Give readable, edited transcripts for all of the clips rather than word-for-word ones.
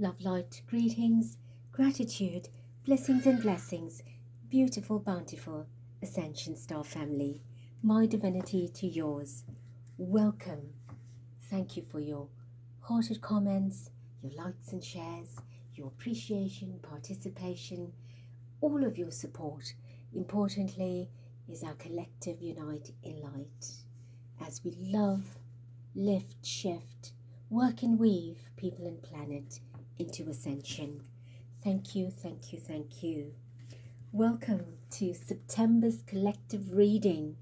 Love, light, greetings, gratitude, blessings and blessings, beautiful, bountiful Ascension Star family. My divinity to yours. Welcome. Thank you for your hearted comments, your likes and shares, your appreciation, participation, all of your support. Importantly, is our collective unite in light as we love, lift, shift, work and weave people and planet into ascension. Thank you, thank you, thank you. Welcome to September's collective reading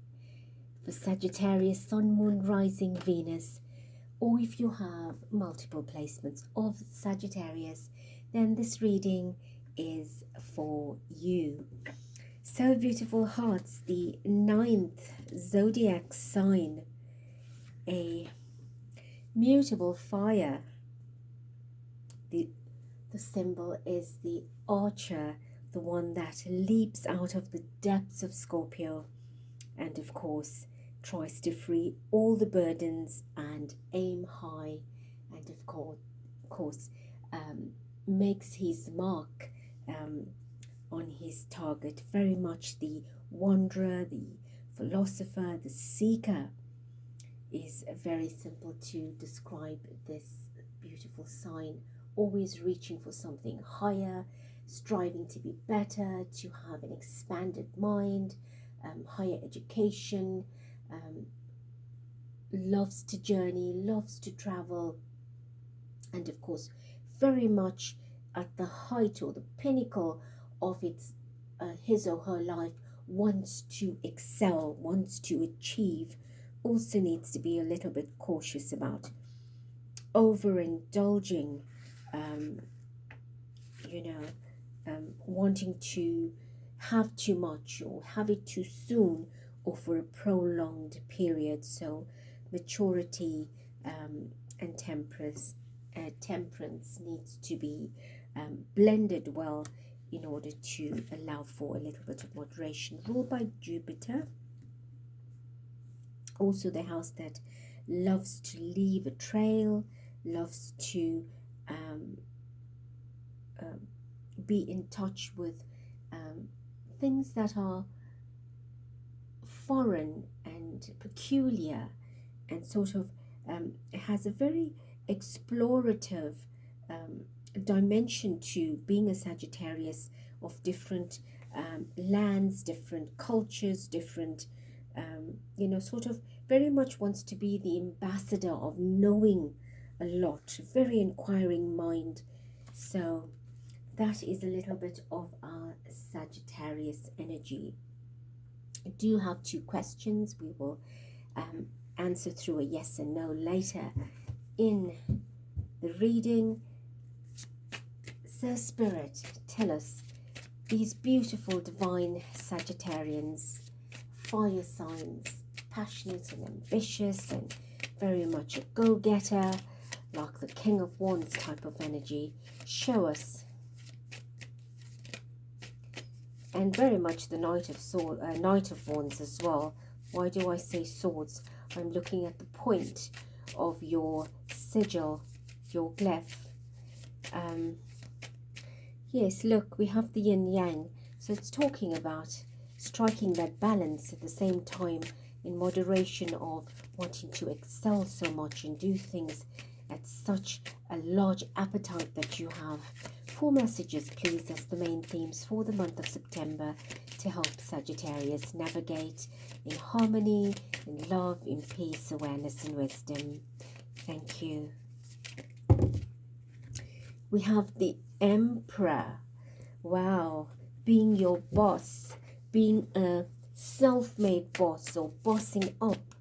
for Sagittarius, Sun, Moon, Rising, Venus, or if you have multiple placements of Sagittarius, then this reading is for you. So beautiful hearts, the 9th zodiac sign, a mutable fire. The symbol is the archer, the one that leaps out of the depths of Scorpio and of course tries to free all the burdens and aim high, and of course makes his mark on his target. Very much the wanderer, the philosopher, the seeker is very simple to describe this beautiful sign. Always reaching for something higher, striving to be better, to have an expanded mind, higher education, loves to journey, loves to travel, and of course very much at the height or the pinnacle of his or her life, wants to excel, wants to achieve. Also needs to be a little bit cautious about overindulging, wanting to have too much or have it too soon or for a prolonged period. So maturity and temperance needs to be blended well in order to allow for a little bit of moderation. Ruled by Jupiter, also the house that loves to leave a trail, loves to be in touch with things that are foreign and peculiar, and sort of has a very explorative dimension to being a Sagittarius, of different lands, different cultures, different sort of very much wants to be the ambassador of knowing a lot, very inquiring mind. So that is a little bit of our Sagittarius energy. I do have 2 questions. We will answer through a yes and no later in the reading. So Spirit, tell us, these beautiful divine Sagittarians, fire signs, passionate and ambitious and very much a go-getter, like the King of Wands type of energy, show us. And very much the Knight of Wands as well. Why do I say swords? I'm looking at the point of your sigil, your glyph. Yes, look, we have the yin yang. So it's talking about striking that balance at the same time, in moderation of wanting to excel so much and do things at such a large appetite that you have. 4 messages, please, as the main themes for the month of September to help Sagittarius navigate in harmony, in love, in peace, awareness, and wisdom. Thank you. We have the Emperor. Wow, being your boss, being a self-made boss or bossing up,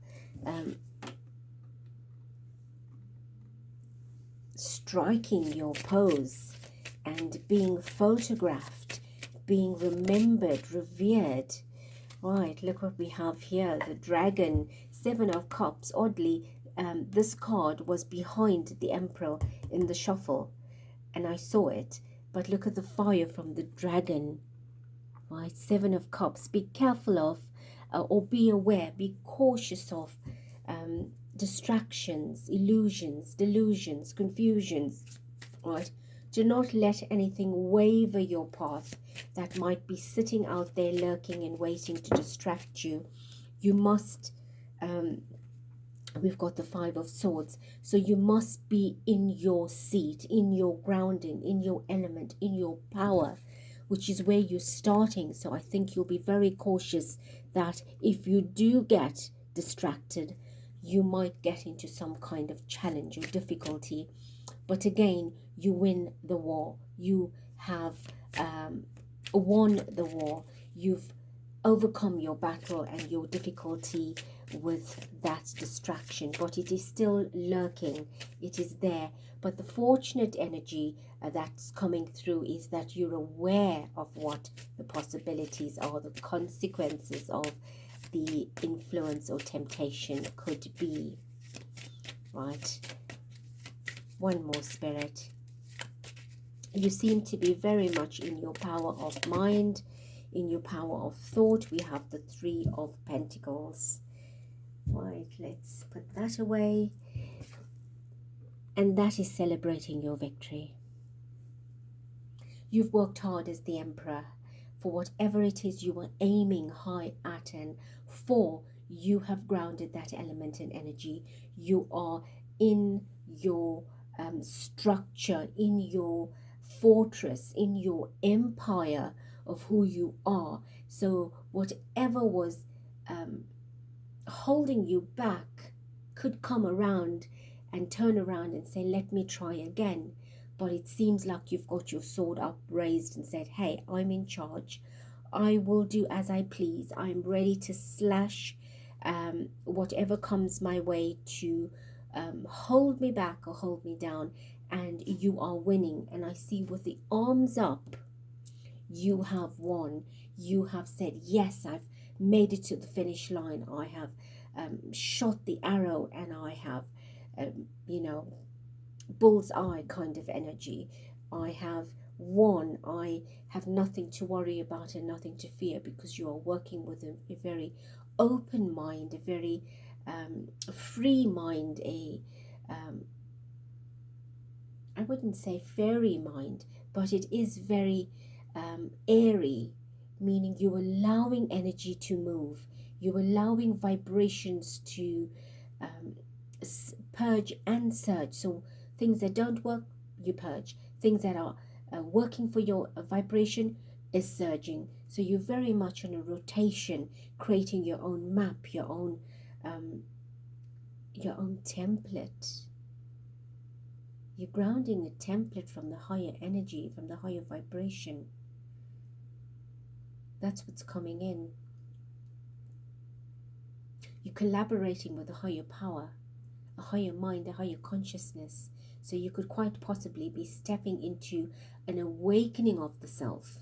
striking your pose and being photographed, being remembered, revered. Right, look what we have here, the dragon, 7 of cups. Oddly, this card was behind the Emperor in the shuffle and I saw it, but look at the fire from the dragon. Right, 7 of cups. Be careful of or be aware, be cautious of distractions, illusions, delusions, confusions, right? Do not let anything waver your path that might be sitting out there lurking and waiting to distract you. You must, we've got the Five of Swords, so you must be in your seat, in your grounding, in your element, in your power, which is where you're starting. So I think you'll be very cautious that if you do get distracted, you might get into some kind of challenge or difficulty. But again, you win the war. You have won the war. You've overcome your battle and your difficulty with that distraction, but it is still lurking. It is there. But the fortunate energy that's coming through is that you're aware of what the possibilities are, the consequences of the influence or temptation could be. Right. One more, Spirit. You seem to be very much in your power of mind, in your power of thought. We have the Three of Pentacles. Right, let's put that away. And that is celebrating your victory. You've worked hard as the Emperor for whatever it is you were aiming high at and for. You have grounded that element and energy. You are in your structure, in your fortress, in your empire of who you are. So whatever was holding you back could come around and turn around and say, let me try again. But it seems like you've got your sword up raised and said, hey, I'm in charge. I will do as I please. I'm ready to slash whatever comes my way to hold me back or hold me down. And you are winning. And I see with the arms up, you have won. You have said, yes, I've made it to the finish line. I have shot the arrow, and I have, bullseye kind of energy. I have won. I have nothing to worry about and nothing to fear, because you are working with a very open mind, a very free mind, I wouldn't say fairy mind, but it is very airy, meaning you're allowing energy to move. You're allowing vibrations to purge and surge. So things that don't work, you purge. Things that are working for your vibration is surging. So you're very much on a rotation, creating your own map, your own template. You're grounding a template from the higher energy, from the higher vibration. That's what's coming in. You're collaborating with a higher power, a higher mind, a higher consciousness. So you could quite possibly be stepping into an awakening of the self.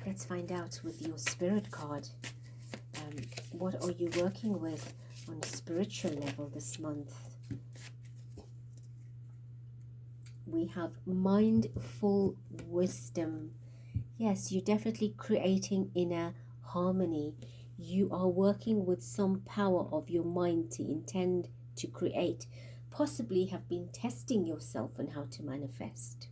Let's find out with your Spirit card. What are you working with on a spiritual level this month? We have mindful wisdom. Yes, you're definitely creating inner harmony. You are working with some power of your mind to intend to create. Possibly have been testing yourself on how to manifest,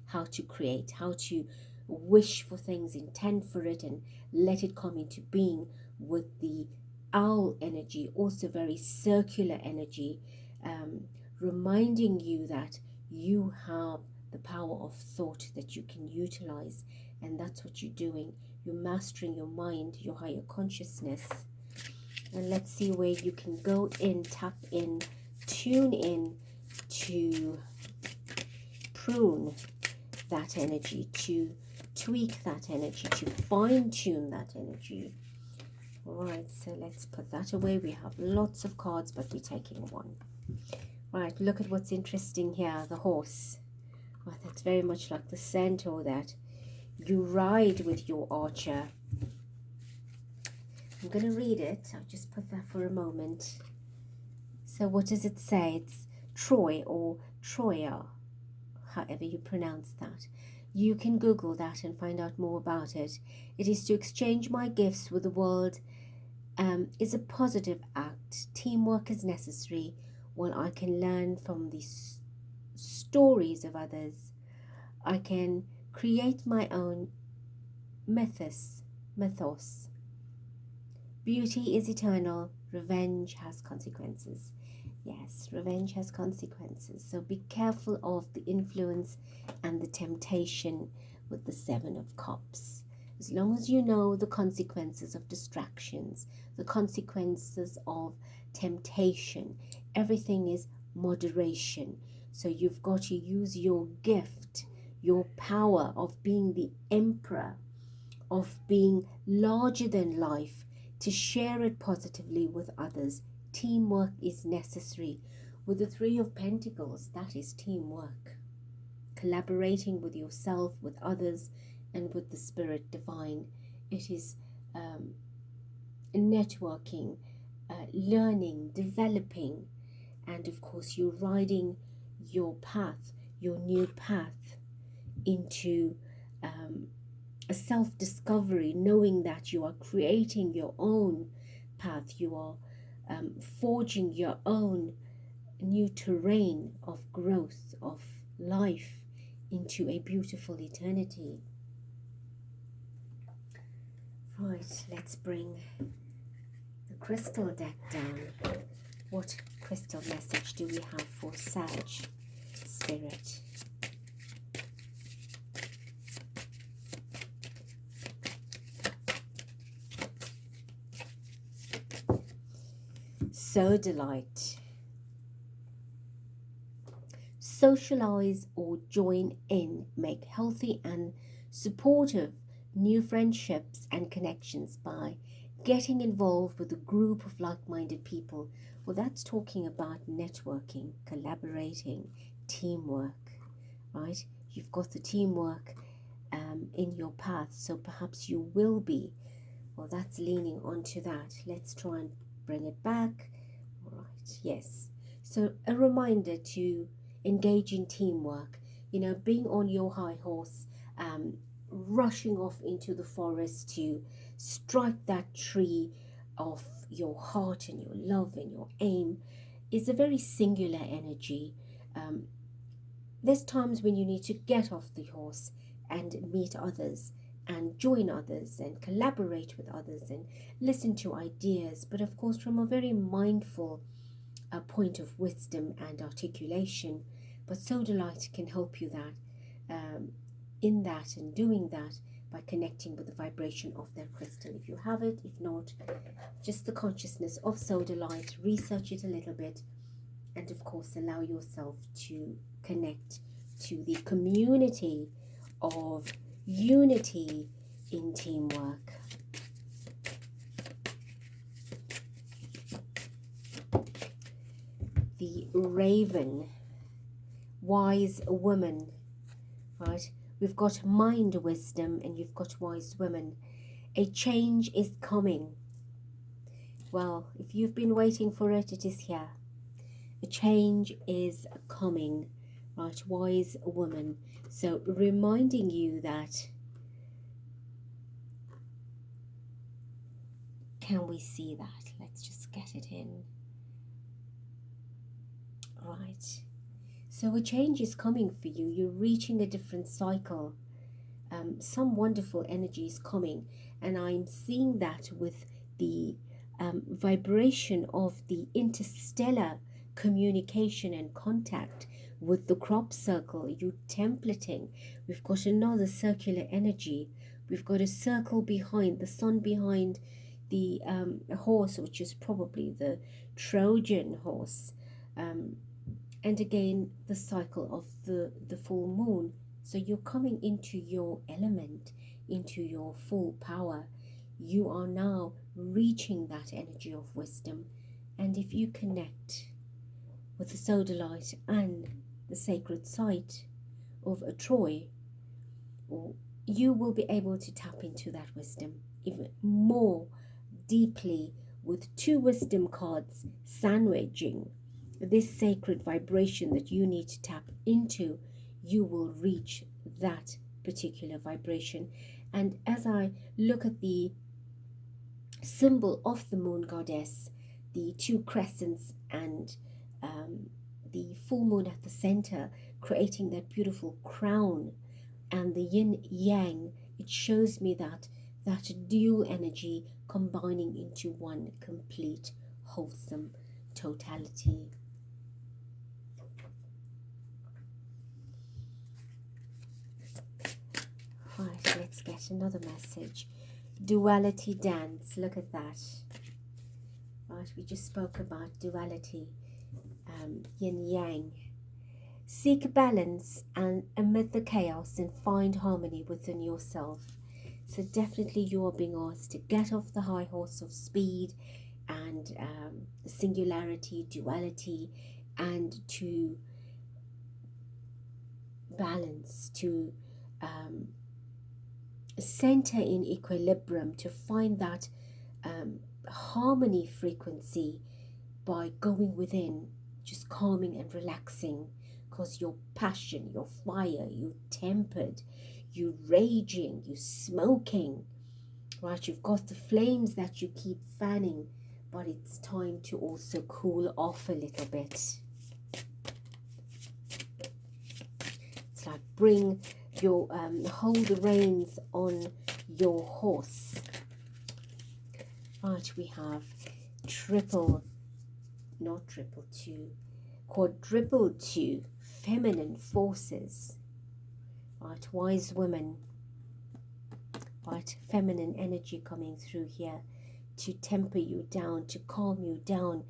how to create, how to wish for things, intend for it, and let it come into being with the owl energy, also very circular energy, reminding you that you have the power of thought that you can utilize, and that's what you're doing. You're mastering your mind, your higher consciousness. And let's see where you can go in, tap in, tune in to prune that energy, to tweak that energy, to fine-tune that energy. All right, so let's put that away. We have lots of cards, but we're taking one. Right, look at what's interesting here, the horse. Oh, that's very much like the centaur that you ride with your archer. I'm going to read it. I'll just put that for a moment. So what does it say? It's Troy or Troya, however you pronounce that. You can Google that and find out more about it. It is to exchange my gifts with the world. Is a positive act. Teamwork is necessary. While I can learn from the stories of others. I can create my own mythos. Beauty is eternal. Revenge has consequences. Yes, revenge has consequences. So be careful of the influence and the temptation with the Seven of Cups. As long as you know the consequences of distractions, the consequences of temptation, everything is moderation. So you've got to use your gift, your power of being the emperor, of being larger than life, to share it positively with others. Teamwork is necessary. With the Three of Pentacles, that is teamwork. Collaborating with yourself, with others, and with the Spirit Divine. It is networking, learning, developing, and of course you're riding your path, your new path into a self-discovery, knowing that you are creating your own path, you are forging your own new terrain of growth, of life into a beautiful eternity. Right, let's bring the crystal deck down. What crystal message do we have for Sag Spirit? Sodalite. Socialize or join in, make healthy and supportive new friendships and connections by getting involved with a group of like-minded people. Well, that's talking about networking, collaborating, teamwork, right? You've got the teamwork in your path, so perhaps you will be, well, that's leaning onto that. Let's try and bring it back. All right, yes. So a reminder to engage in teamwork, you know, being on your high horse, rushing off into the forest to strike that tree of your heart and your love and your aim is a very singular energy. There's times when you need to get off the horse and meet others and join others and collaborate with others and listen to ideas, but of course from a very mindful point of wisdom and articulation. But Sodalite can help you in that and doing that by connecting with the vibration of their crystal. If you have it, if not, just the consciousness of Sodalite, research it a little bit, and of course allow yourself to connect to the community of unity in teamwork. The Raven, wise woman, right? We've got mind wisdom and you've got wise women. A change is coming. Well, if you've been waiting for it, it is here. A change is coming, right? Wise woman. So reminding you that, can we see that? Let's just get it in. Right. So a change is coming for you. You're reaching a different cycle. Some wonderful energy is coming. And I'm seeing that with the vibration of the interstellar communication and contact with the crop circle. You templating. We've got another circular energy. We've got a circle behind, the sun behind the horse, which is probably the Trojan horse. And again, the cycle of the full moon. So you're coming into your element, into your full power. You are now reaching that energy of wisdom. And if you connect with the Sodalite and the sacred site of a Troy, you will be able to tap into that wisdom even more deeply with two wisdom cards sandwiching this sacred vibration that you need to tap into. You will reach that particular vibration. And as I look at the symbol of the moon goddess, the two crescents and the full moon at the center creating that beautiful crown, and the yin yang, it shows me that dual energy combining into one complete wholesome totality. Right, let's get another message. Duality dance, look at that. Right, we just spoke about duality, yin yang. Seek balance and amid the chaos and find harmony within yourself. So definitely you are being asked to get off the high horse of speed and singularity, duality, and to balance, to center in equilibrium, to find that harmony frequency by going within, just calming and relaxing, because your passion, your fire, you're tempered, you're raging, you're smoking, right? You've got the flames that you keep fanning, but it's time to also cool off a little bit. It's like bring your hold the reins on your horse. Right, we have quadruple two feminine forces. Right, wise women. Right, feminine energy coming through here to temper you down, to calm you down.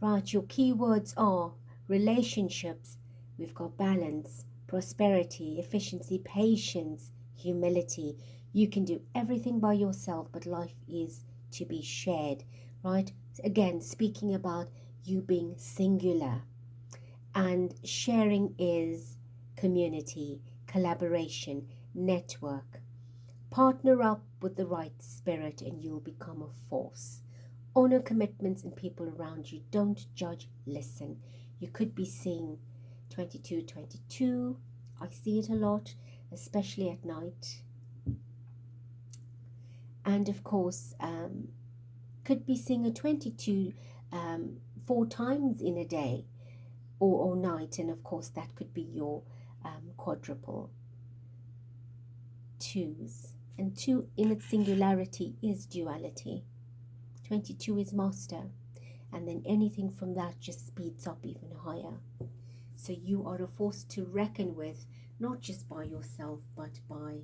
Right, your keywords are relationships. We've got balance, prosperity, efficiency, patience, humility. You can do everything by yourself, but life is to be shared, right? Again, speaking about you being singular, and sharing is community, collaboration, network. Partner up with the right spirit and you'll become a force. Honor commitments and people around you. Don't judge, listen. You could be seeing 2222. I see it a lot, especially at night. And of course, could be seeing a 22 4 times in a day or night. And of course, that could be your quadruple twos. And 2 in its singularity is duality. 22 is master. And then anything from that just speeds up even higher. So you are a force to reckon with, not just by yourself, but by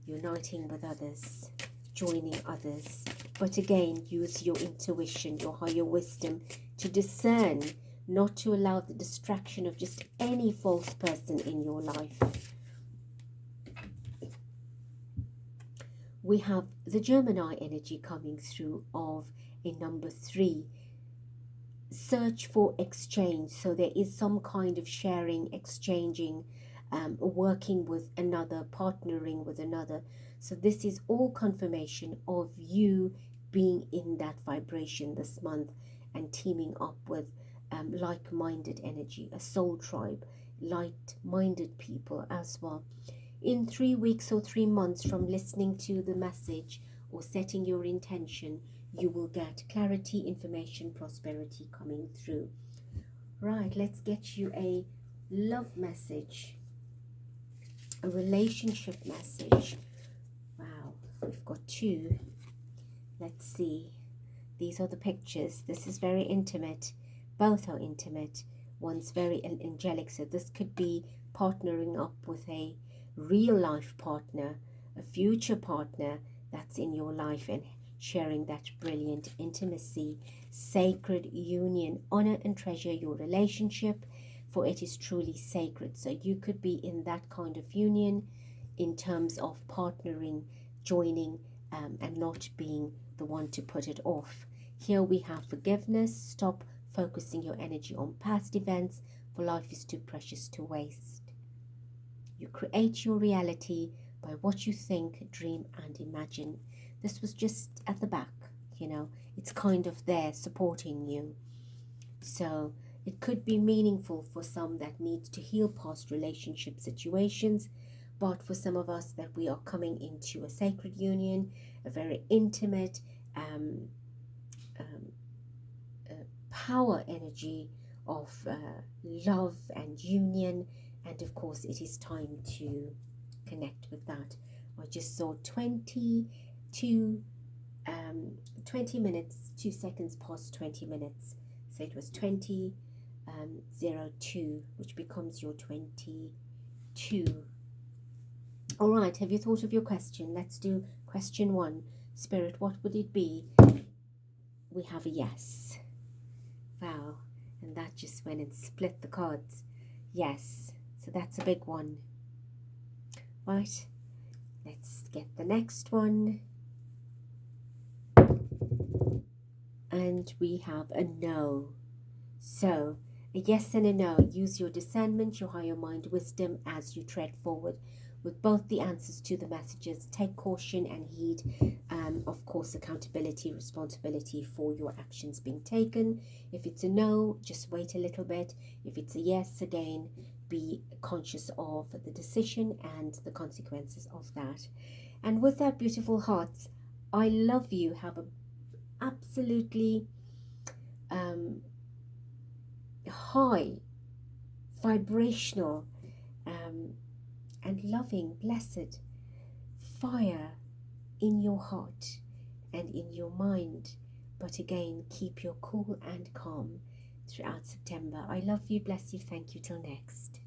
uniting with others, joining others. But again, use your intuition, your higher wisdom to discern, not to allow the distraction of just any false person in your life. We have the Gemini energy coming through of a number 3. Search for exchange. So there is some kind of sharing, exchanging, working with another, partnering with another. So this is all confirmation of you being in that vibration this month and teaming up with like-minded energy, a soul tribe, like-minded people as well. In 3 weeks or 3 months from listening to the message or setting your intention, you will get clarity, information, prosperity coming through. Right, let's get you a love message, a relationship message. Wow, we've got 2. Let's see. These are the pictures. This is very intimate. Both are intimate. One's very angelic. So this could be partnering up with a real life partner, a future partner that's in your life, and sharing that brilliant intimacy, sacred union. Honor and treasure your relationship, for it is truly sacred. So you could be in that kind of union in terms of partnering, joining, and not being the one to put it off. Here we have forgiveness. Stop focusing your energy on past events, for life is too precious to waste. You create your reality by what you think, dream, and imagine. This was just at the back, you know, it's kind of there supporting you. So it could be meaningful for some that needs to heal past relationship situations, but for some of us that we are coming into a sacred union, a very intimate power energy of love and union And of course, it is time to connect with that. I just saw 20 minutes, 2 seconds past 20 minutes. So it was 20:02, which becomes your 22. All right, have you thought of your question? Let's do question 1. Spirit, what would it be? We have a yes. Wow, and that just went and split the cards. Yes, so that's a big one. Right, let's get the next one. And we have a no. So, a yes and a no. Use your discernment, your higher mind wisdom as you tread forward with both the answers to the messages. Take caution and heed, of course, accountability, responsibility for your actions being taken. If it's a no, just wait a little bit. If it's a yes, again, be conscious of the decision and the consequences of that. And with that, beautiful hearts, I love you. Have a absolutely high vibrational and loving, blessed fire in your heart and in your mind. But again, keep your cool and calm throughout September. I love you, bless you, thank you, till next.